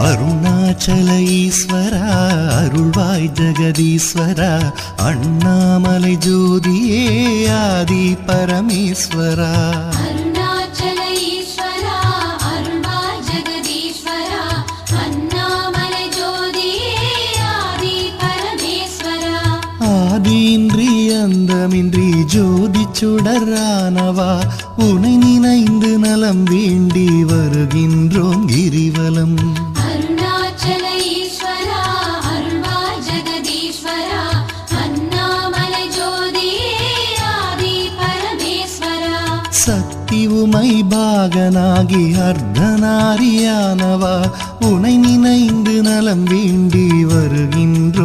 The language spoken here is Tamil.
அருணாச்சல ஈஸ்வரா அருள்வாய் ஜெகதீஸ்வரா அண்ணாமலை ஜோதியே ஆதி பரமேஸ்வரா. அருணாச்சல ஈஸ்வரா அருள்வாய் ஜெகதீஸ்வரா அண்ணாமலை ஜோதியே ஆதி பரமேஸ்வரா. ஆதியின்றி அந்தமின்றி ஜோதி சுடரானவா உனை நினைந்து நலம் வேண்டி வருகின்றோம் கிரிவலம். அருணாச்சல ஈஸ்வரா அருள்வாய் ஜெகதீஸ்வரா அண்ணாமலை ஜோதியே ஆதி பரமேஸ்வரா. சக்தி உமை பாகனாகி அர்த்தநாரியானவா உனை நினைந்து நலம் வேண்டி வருகின்றோம்